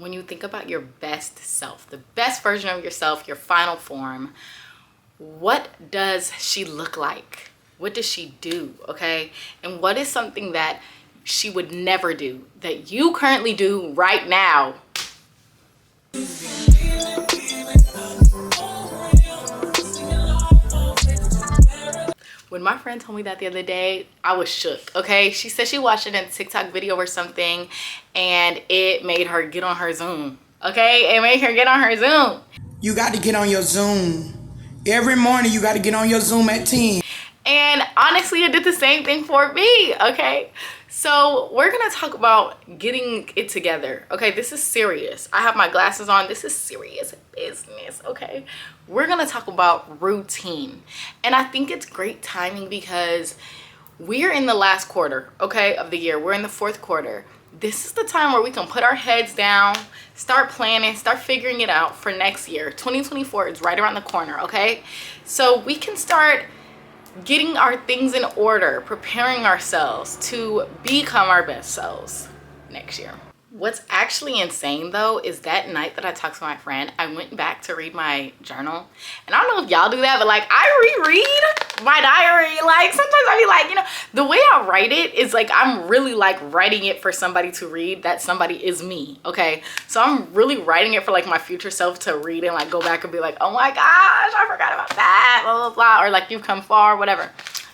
when you think about your best self, the best version of yourself, your final form, what does she look like? What does she do? Okay. And what is something that she would never do that you currently do right now? When my friend told me that the other day, I was shook, okay? She said she watched it in a TikTok video or something, and it made her get on her Zoom, okay? It made her get on her Zoom. You got to get on your Zoom. Every morning you got to get on your Zoom at 10. And honestly, it did the same thing for me, okay? So we're gonna talk about getting it together, okay? This is serious. I have my glasses on. This is serious business, okay? We're gonna talk about routine. And I think it's great timing because we're in the last quarter, okay, of the year. We're in the fourth quarter. This is the time where we can put our heads down, start planning, start figuring it out for next year. 2024 is right around the corner, okay? So we can start getting our things in order, preparing ourselves to become our best selves next year. What's actually insane though is that night that I talked to my friend, I went back to read my journal. And I don't know if y'all do that, but like I reread my diary. Like sometimes I be like, you know, the way I write it is like I'm really like writing it for somebody to read. That somebody is me, okay? So I'm really writing it for like my future self to read and like go back and be like, oh my gosh, I forgot about that, blah, blah, blah. Or like you've come far, whatever.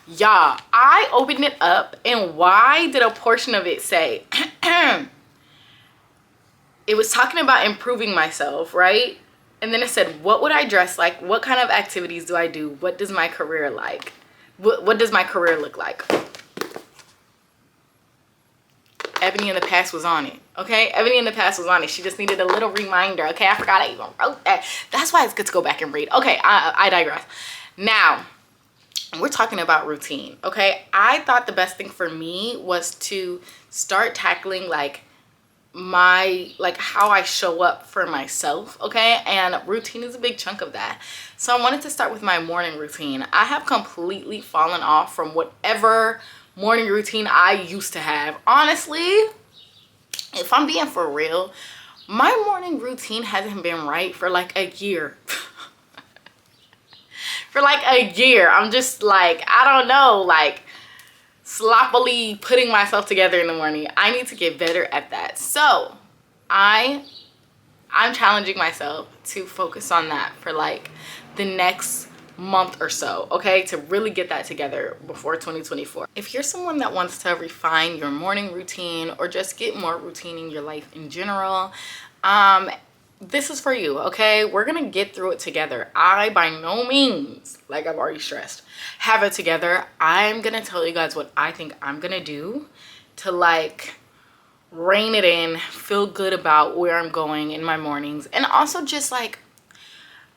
Y'all, I opened it up and why did a portion of it say, it was talking about improving myself, right? And then it said, what would I dress like? What kind of activities do I do? What does my career like? What does my career look like? Ebony in the Past was on it, okay? Ebony in the Past was on it. She just needed a little reminder, okay? I forgot I even wrote that. That's why it's good to go back and read. Okay, I digress. Now, we're talking about routine, okay? I thought the best thing for me was to start tackling like how I show up for myself, okay? And routine is a big chunk of that. So I wanted to start with my morning routine. I have completely fallen off from whatever morning routine I used to have. Honestly, if I'm being for real, my morning routine hasn't been right for like a year. For like a year. I'm just like, I don't know, like sloppily putting myself together in the morning. I need to get better at that. So I'm challenging myself to focus on that for like the next month or so, okay, to really get that together before 2024. If you're someone that wants to refine your morning routine or just get more routine in your life in general, this is for you, okay? We're gonna get through it together. I by no means, like I've already stressed, have it together. I'm gonna tell you guys what I think I'm gonna do to like rein it in, feel good about where I'm going in my mornings, and also just like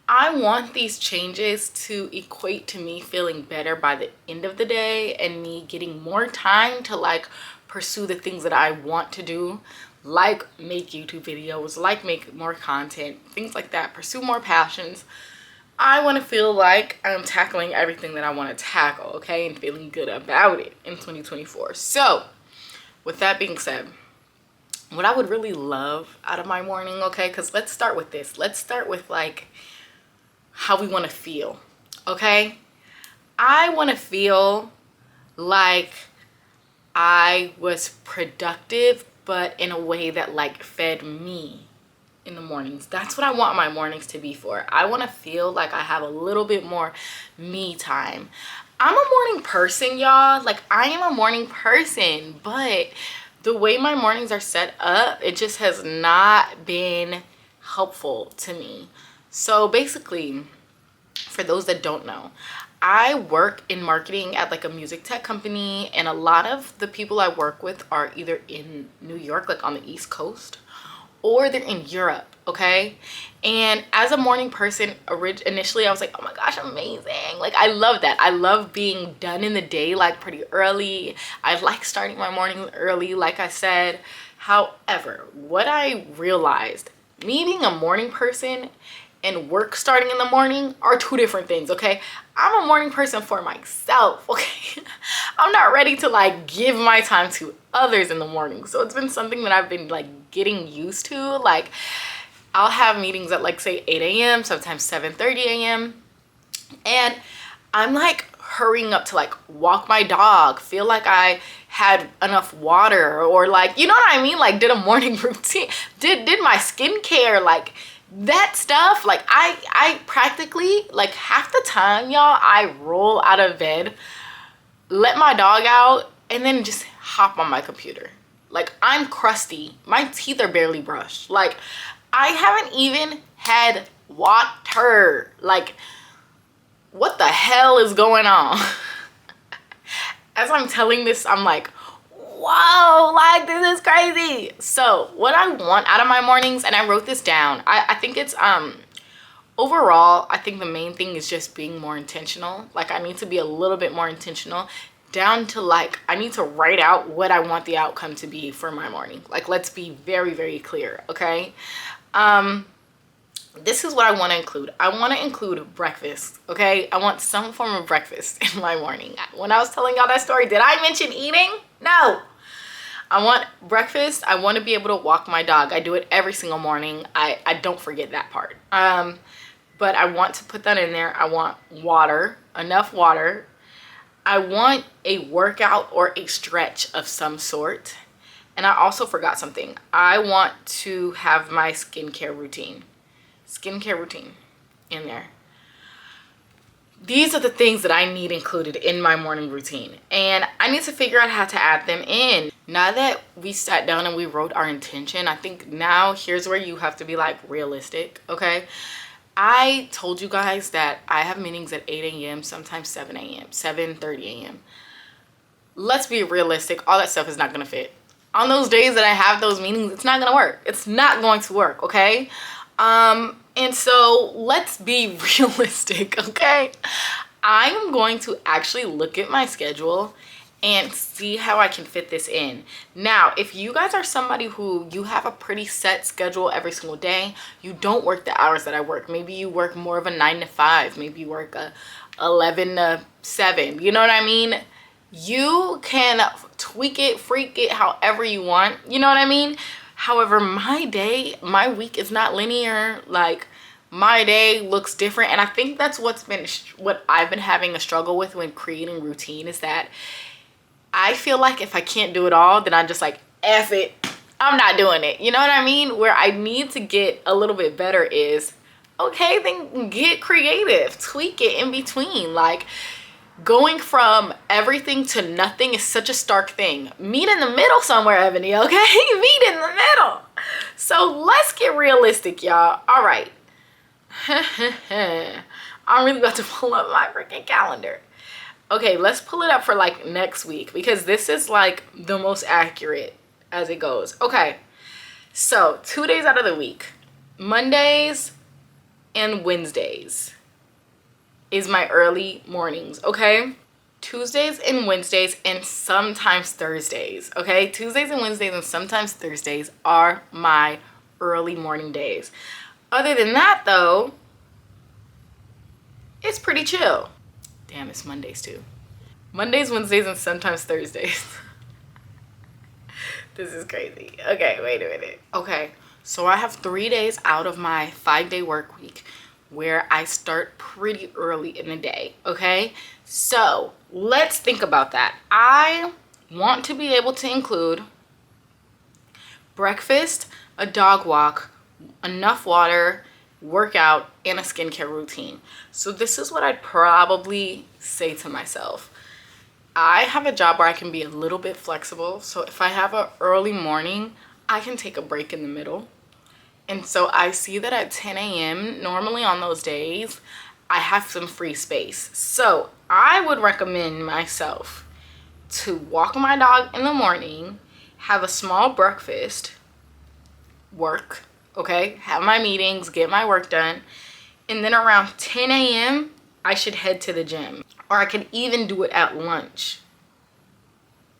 I want these changes to equate to me feeling better by the end of the day and me getting more time to like pursue the things that I want to do, like make YouTube videos, like make more content, things like that, pursue more passions. I want to feel like I'm tackling everything that I want to tackle, okay, and feeling good about it in 2024. So with that being said, what I would really love out of my morning, okay, because let's start with this. Let's start with like how we want to feel, okay? I want to feel like I was productive, but in a way that like fed me in the mornings. That's what I want my mornings to be for. I want to feel like I have a little bit more me time. I'm a morning person, y'all. Like I am a morning person, but the way my mornings are set up, it just has not been helpful to me. So basically, for those that don't know, I work in marketing at like a music tech company, and a lot of the people I work with are either in New York, like on the East Coast, or they're in Europe, okay? And as a morning person, initially I was like, oh my gosh, amazing. Like I love that. I love being done in the day like pretty early. I like starting my mornings early, like I said. However, what I realized, me being a morning person and work starting in the morning are two different things, okay? I'm a morning person for myself, okay? I'm not ready to like give my time to others in the morning. So it's been something that I've been like getting used to. Like I'll have meetings at like say 8 a.m., sometimes 7:30 a.m. And I'm like hurrying up to like walk my dog, feel like I had enough water, or like, you know what I mean? Like did a morning routine, did my skincare, like that stuff. Like I practically, like half the time, y'all, I roll out of bed, let my dog out, and then just hop on my computer. Like I'm crusty. My teeth are barely brushed. Like I haven't even had water. Like what the hell is going on? As I'm telling this, I'm like, whoa, like this is crazy. So what I want out of my mornings, and I wrote this down, I think it's overall, I think the main thing is just being more intentional. Like I need to be a little bit more intentional, down to like I need to write out what I want the outcome to be for my morning. Like let's be very, very clear, okay? This is what I want to include. I want to include breakfast, okay? I want some form of breakfast in my morning. When I was telling y'all that story, did I mention eating? No. I want breakfast. I want to be able to walk my dog. I do it every single morning. I don't forget that part. But I want to put that in there. I want water, enough water. I want a workout or a stretch of some sort. And I also forgot something. I want to have my skincare routine in there. These are the things that I need included in my morning routine, and I need to figure out how to add them in. Now that we sat down and we wrote our intention, I think now here's where you have to be like realistic, okay? I told you guys that I have meetings at 8 a.m., sometimes 7 a.m., 7:30 a.m. Let's be realistic. All that stuff is not gonna fit. On those days that I have those meetings, it's not gonna work. It's not going to work, okay? And so let's be realistic, okay? I am going to actually look at my schedule and see how I can fit this in. Now, if you guys are somebody who you have a pretty set schedule every single day, you don't work the hours that I work. Maybe you work more of a 9 to 5, maybe you work a 11 to 7, you know what I mean? You can tweak it, freak it, however you want, you know what I mean? However, my week is not linear. Like my day looks different. And I think that's what I've been having a struggle with when creating routine, is that I feel like if I can't do it all, then I'm just like, F it, I'm not doing it. You know what I mean? Where I need to get a little bit better is, okay, then get creative, tweak it in between. Like going from everything to nothing is such a stark thing. Meet in the middle somewhere, Ebony, okay? Meet in the middle. So let's get realistic, y'all. All right. I'm really about to pull up my freaking calendar. Okay, let's pull it up for like next week, because this is like the most accurate as it goes. Okay, so 2 days out of the week, Mondays and Wednesdays, is my early mornings, okay? Tuesdays and Wednesdays and sometimes Thursdays, okay? Tuesdays and Wednesdays and sometimes Thursdays are my early morning days. Other than that, though, it's pretty chill. Damn, it's Mondays too. Mondays, Wednesdays, and sometimes Thursdays. This is crazy. Okay, wait a minute. Okay, so I have 3 days out of my 5-day work week where I start pretty early in the day, okay? So let's think about that. I want to be able to include breakfast, a dog walk, enough water, workout, and a skincare routine. So this is what I'd probably say to myself. I have a job where I can be a little bit flexible. So if I have an early morning, I can take a break in the middle. And so I see that at 10 a.m., normally on those days, I have some free space. So I would recommend myself to walk my dog in the morning, have a small breakfast, work, okay? Have my meetings, get my work done. And then around 10 a.m., I should head to the gym. Or I could even do it at lunch.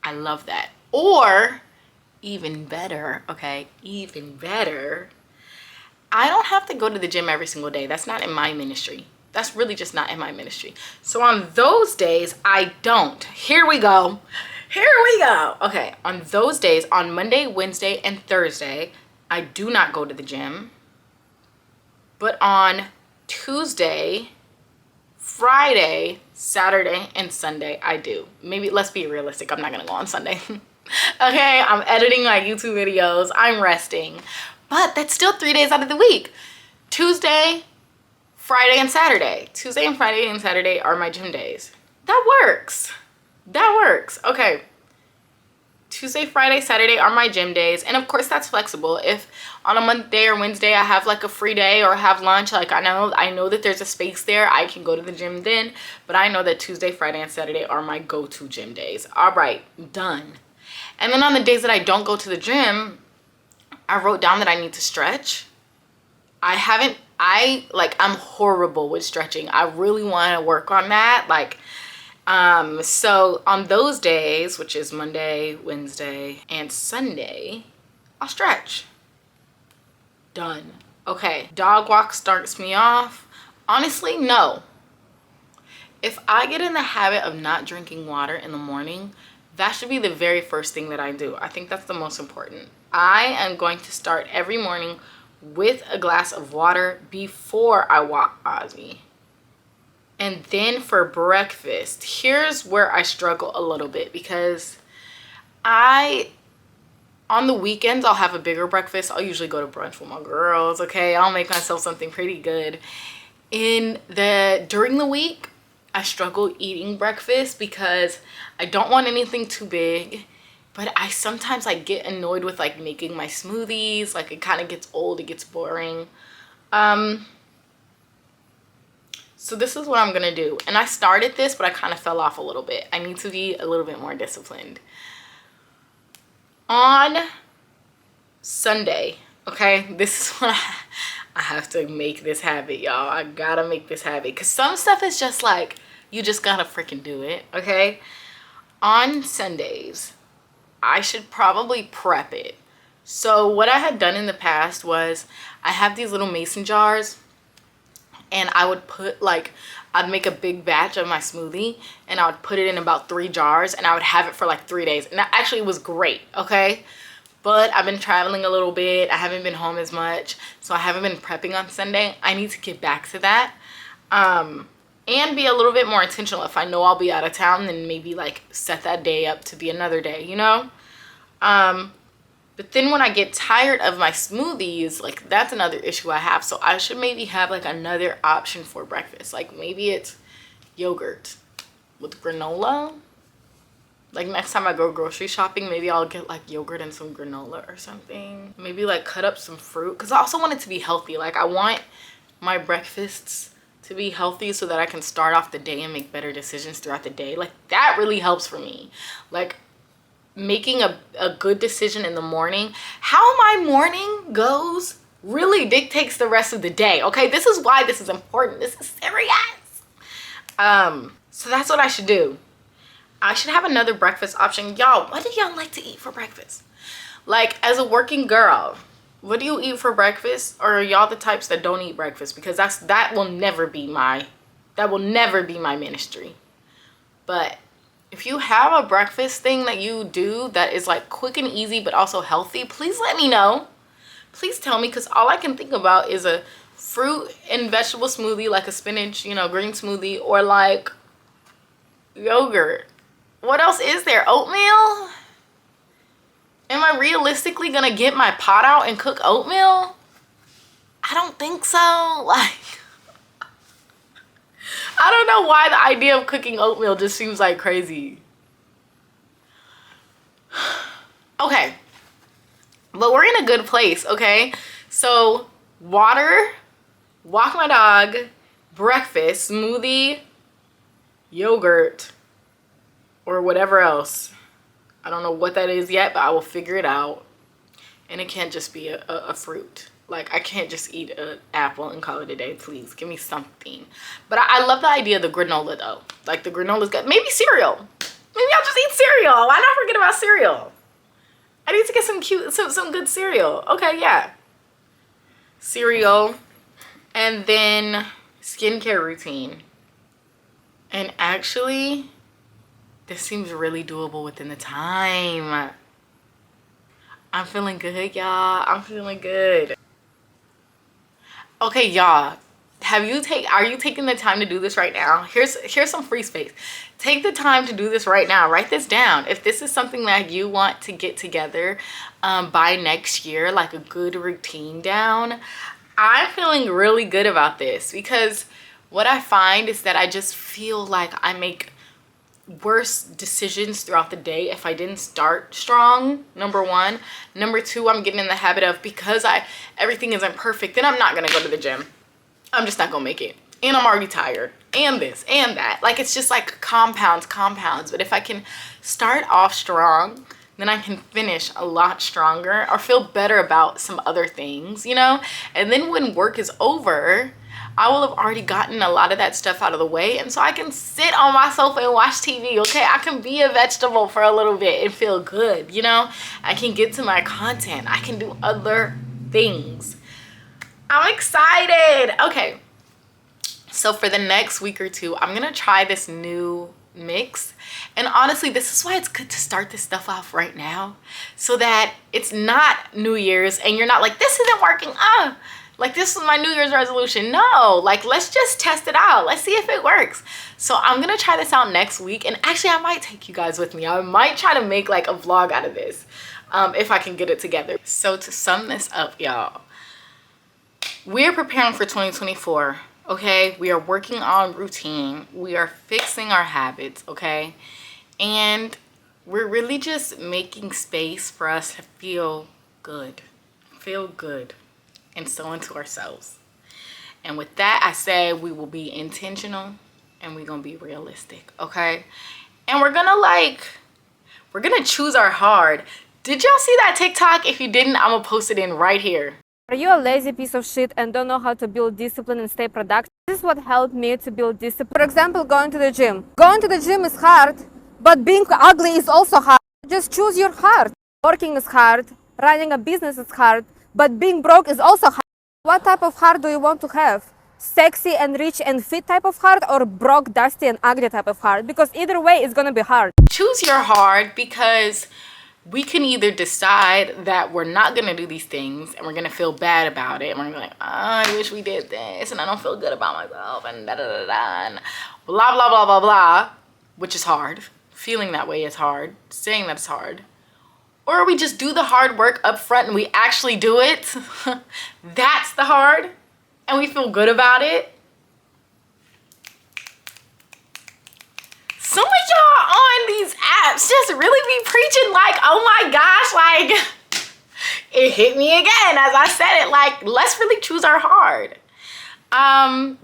I love that. Or even better, okay? Even better, I don't have to go to the gym every single day. That's not in my ministry. That's really just not in my ministry. So on those days, I don't. Here we go. Here we go. Okay, on those days, on Monday, Wednesday, and Thursday, I do not go to the gym. But on Tuesday, Friday, Saturday, and Sunday, I do. Maybe, let's be realistic, I'm not gonna go on Sunday. Okay, I'm editing my YouTube videos, I'm resting. But that's still 3 days out of the week. Tuesday, Friday, and Saturday. Tuesday and Friday and Saturday are my gym days. That works. That works. Okay. Tuesday, Friday, Saturday are my gym days. And of course that's flexible. If on a Monday or Wednesday I have like a free day or have lunch, like I know that there's a space there, I can go to the gym then. But I know that Tuesday, Friday, and Saturday are my go-to gym days. All right, done. And then on the days that I don't go to the gym, I wrote down that I need to stretch. I'm horrible with stretching. I really want to work on that. So on those days, which is Monday, Wednesday, and Sunday, I'll stretch. Done. Okay, dog walk starts me off. Honestly, no. If I get in the habit of not drinking water in the morning, that should be the very first thing that I do. I think that's the most important. I am going to start every morning with a glass of water before I walk Ozzy. And then for breakfast, here's where I struggle a little bit because on the weekends, I'll have a bigger breakfast. I'll usually go to brunch with my girls, okay? I'll make myself something pretty good. During the week, I struggle eating breakfast because I don't want anything too big. But I sometimes get annoyed with making my smoothies. It kind of gets old, it gets boring. So this is what I'm gonna do. And I started this, but I kind of fell off a little bit. I need to be a little bit more disciplined. On Sunday, okay, this is what I have to make this habit, y'all. I gotta make this habit. Because some stuff is just you just gotta freaking do it, okay? On Sundays, I should probably prep it. So what I had done in the past was I have these little mason jars and I would put I'd make a big batch of my smoothie and I would put it in about 3 jars and I would have it for 3 days. And that actually was great, okay? But I've been traveling a little bit. I haven't been home as much. So I haven't been prepping on Sunday. I need to get back to that. And be a little bit more intentional. If I know I'll be out of town, then maybe set that day up to be another day, you know? But then when I get tired of my smoothies, that's another issue I have. So I should maybe have another option for breakfast. Maybe it's yogurt with granola. Next time I go grocery shopping, maybe I'll get yogurt and some granola or something. Maybe cut up some fruit. Because I also want it to be healthy. I want my breakfasts to be healthy so that I can start off the day and make better decisions throughout the day. That really helps for me. Making a good decision in the morning. How my morning goes really dictates the rest of the day. Okay, this is why this is important. This is serious. So that's what I should do. I should have another breakfast option. Y'all, what do y'all like to eat for breakfast? As a working girl, what do you eat for breakfast? Or are y'all the types that don't eat breakfast? Because that will never be my ministry. But if you have a breakfast thing that you do that is quick and easy but also healthy, please let me know. Please tell me, because all I can think about is a fruit and vegetable smoothie, a spinach, green smoothie, or yogurt. What else is there? Oatmeal? Am I realistically gonna get my pot out and cook oatmeal? I don't think so. I don't know why the idea of cooking oatmeal just seems crazy. Okay, but we're in a good place, okay? So water, walk my dog, breakfast, smoothie, yogurt, or whatever else. I don't know what that is yet, but I will figure it out. And it can't just be a fruit. I can't just eat an apple and call it a day. Please, give me something. But I love the idea of the granola, though. The granola's good. Maybe cereal. Maybe I'll just eat cereal. Why not forget about cereal? I need to get some good cereal. Okay, yeah. cereal, and then skincare routine. And actually, this seems really doable within the time. I'm feeling good, y'all. I'm feeling good. Okay, y'all. Are you taking the time to do this right now? Here's some free space. Take the time to do this right now. Write this down. If this is something that you want to get together by next year, like a good routine down, I'm feeling really good about this, because what I find is that I just feel like I make worse decisions throughout the day if I didn't start strong, number one. Number two, I'm getting in the habit of, because everything isn't perfect, then I'm not gonna go to the gym. I'm just not gonna make it. And I'm already tired. And this and that. Like, it's just like compounds. But if I can start off strong, then I can finish a lot stronger or feel better about some other things, you know? And then when work is over, I will have already gotten a lot of that stuff out of the way. And so I can sit on my sofa and watch TV, okay? I can be a vegetable for a little bit and feel good, you know? I can get to my content. I can do other things. I'm excited. Okay. So for the next week or two, I'm going to try this new mix. And honestly, this is why it's good to start this stuff off right now, so that it's not New Year's and you're not like, this isn't working. Like, this is my New Year's resolution. No, like, let's just test it out. Let's see if it works. So I'm going to try this out next week. And actually, I might take you guys with me. I might try to make like a vlog out of this if I can get it together. So to sum this up, y'all, we're preparing for 2024, okay? We are working on routine. We are fixing our habits, okay? And we're really just making space for us to feel good and so into ourselves. And with that, I said we will be intentional and we're gonna be realistic, okay? And we're gonna choose our hard. Did y'all see that TikTok? If you didn't, I'm gonna post it in right here. Are you a lazy piece of shit and don't know how to build discipline and stay productive? This is what helped me to build discipline. For example, going to the gym. Going to the gym is hard, but being ugly is also hard. Just choose your heart. Working is hard, running a business is hard, but being broke is also hard. What type of heart do you want to have? Sexy and rich and fit type of heart, or broke, dusty and ugly type of heart? Because either way, it's gonna be hard. Choose your hard, because we can either decide that we're not gonna do these things and we're gonna feel bad about it, and we're gonna be like, oh, I wish we did this and I don't feel good about myself and da da da da and blah blah blah blah blah, which is hard. Feeling that way is hard. Saying that is hard. Or we just do the hard work up front and we actually do it. That's the hard, and we feel good about it. Some of y'all on these apps just really be preaching like, oh my gosh, like, it hit me again as I said it, like, let's really choose our hard.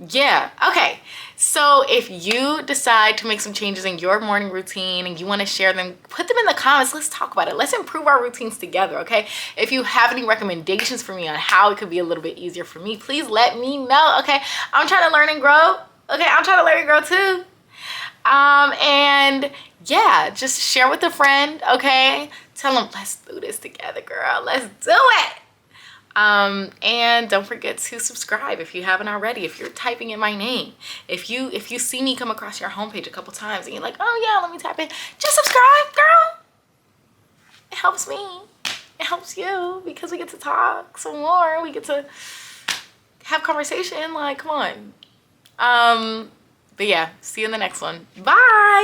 Yeah, okay. So if you decide to make some changes in your morning routine and you want to share them, put them in the comments. Let's talk about it. Let's improve our routines together, okay? If you have any recommendations for me on how it could be a little bit easier for me, please let me know, okay? I'm trying to learn and grow, okay? I'm trying to learn and grow too. And yeah, just share with a friend, okay? Tell them, let's do this together, girl. Let's do it. And don't forget to subscribe if you haven't already. If you're typing in my name, if you see me come across your homepage a couple times and you're like, oh yeah, let me type in, just subscribe, girl. It helps me. It helps you, because we get to talk some more. We get to have conversation. Like, come on. But yeah, see you in the next one. Bye.